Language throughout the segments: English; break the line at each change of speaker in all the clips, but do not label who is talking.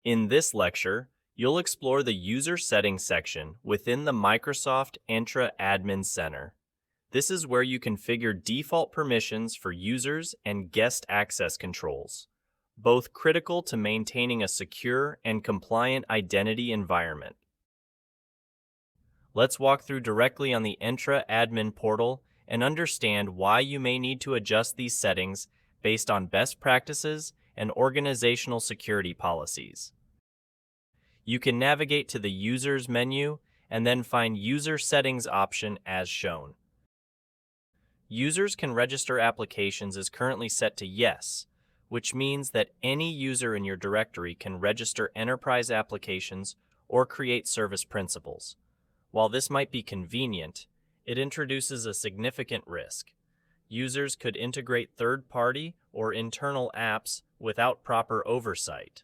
In this lecture, you'll explore the User Settings section within the Microsoft Entra Admin Center. This is where you configure default permissions for users and guest access controls, both critical to maintaining a secure and compliant identity environment. Let's walk through directly on the Entra Admin portal and understand why you may need to adjust these settings based on best practices and organizational security policies. You can navigate to the Users menu and then find User Settings option as shown. Users can register applications is currently set to Yes, which means that any user in your directory can register enterprise applications or create service principals. While this might be convenient, it introduces a significant risk. Users could integrate third-party or internal apps without proper oversight.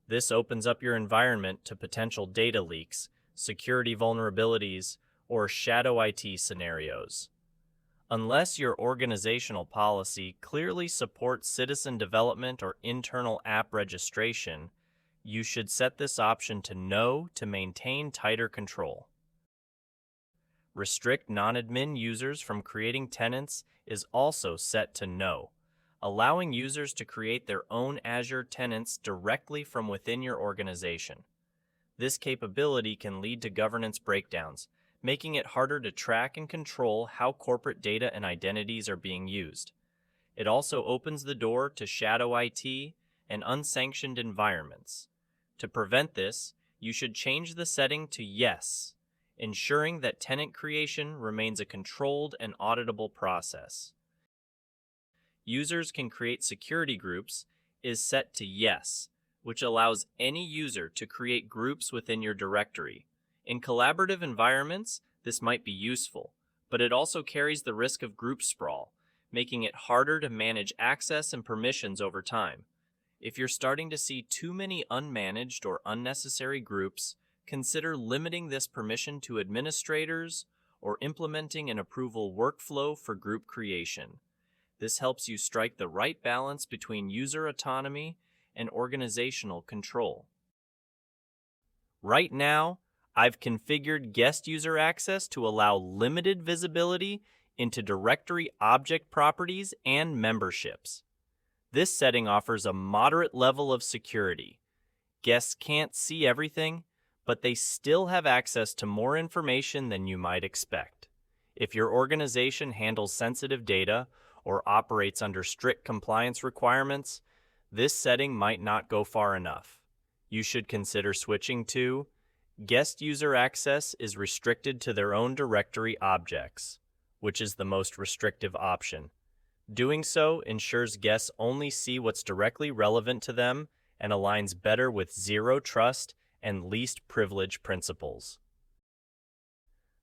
This opens up your environment to potential data leaks, security vulnerabilities, or shadow IT scenarios. Unless your organizational policy clearly supports citizen development or internal app registration, you should set this option to No to maintain tighter control. Restrict non-admin users from creating tenants is also set to No, allowing users to create their own Azure tenants directly from within your organization. This capability can lead to governance breakdowns, making it harder to track and control how corporate data and identities are being used. It also opens the door to shadow IT and unsanctioned environments. To prevent this, you should change the setting to Yes, ensuring that tenant creation remains a controlled and auditable process. Users can create security groups is set to Yes, which allows any user to create groups within your directory. In collaborative environments, this might be useful, but it also carries the risk of group sprawl, making it harder to manage access and permissions over time. If you're starting to see too many unmanaged or unnecessary groups, consider limiting this permission to administrators or implementing an approval workflow for group creation. This helps you strike the right balance between user autonomy and organizational control. Right now, I've configured guest user access to allow limited visibility into directory object properties and memberships. This setting offers a moderate level of security. Guests can't see everything, but they still have access to more information than you might expect. If your organization handles sensitive data or operates under strict compliance requirements, this setting might not go far enough. You should consider switching to Guest user access is restricted to their own directory objects, which is the most restrictive option. Doing so ensures guests only see what's directly relevant to them and aligns better with zero trust and least privilege principles.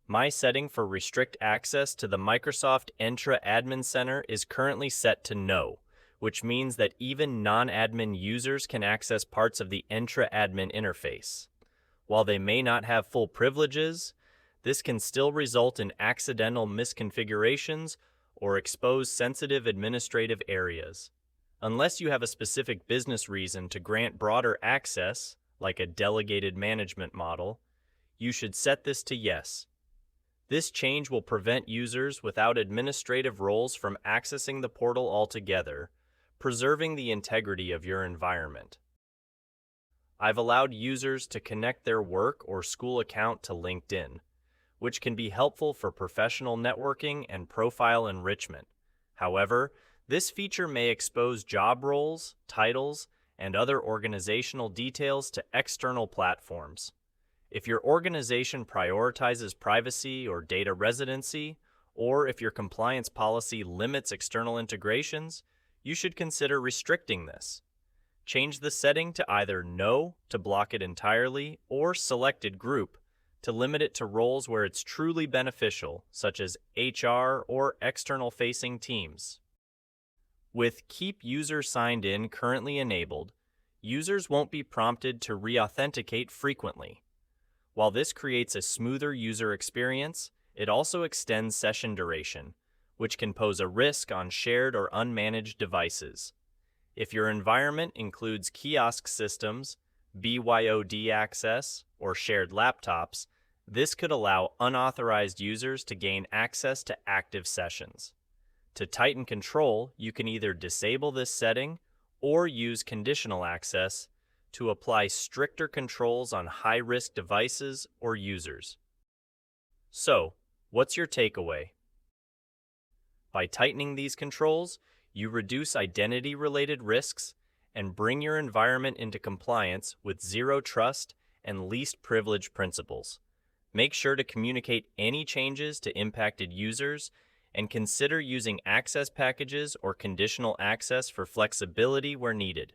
My setting for restrict access to the Microsoft Entra Admin Center is currently set to No, which means that even non-admin users can access parts of the Entra Admin interface. While they may not have full privileges, this can still result in accidental misconfigurations or expose sensitive administrative areas. Unless you have a specific business reason to grant broader access, like a delegated management model, you should set this to Yes. This change will prevent users without administrative roles from accessing the portal altogether, preserving the integrity of your environment. I've allowed users to connect their work or school account to LinkedIn, which can be helpful for professional networking and profile enrichment. However, this feature may expose job roles, titles, and other organizational details to external platforms. If your organization prioritizes privacy or data residency, or if your compliance policy limits external integrations, you should consider restricting this. Change the setting to either No to block it entirely or Selected Group to limit it to roles where it's truly beneficial, such as HR or external-facing teams. With Keep User Signed In currently enabled, users won't be prompted to re-authenticate frequently. While this creates a smoother user experience, it also extends session duration, which can pose a risk on shared or unmanaged devices. If your environment includes kiosk systems, BYOD access, or shared laptops, this could allow unauthorized users to gain access to active sessions. To tighten control, you can either disable this setting or use conditional access to apply stricter controls on high-risk devices or users. So, what's your takeaway? By tightening these controls, you reduce identity-related risks and bring your environment into compliance with zero trust and least privilege principles. Make sure to communicate any changes to impacted users and consider using access packages or conditional access for flexibility where needed.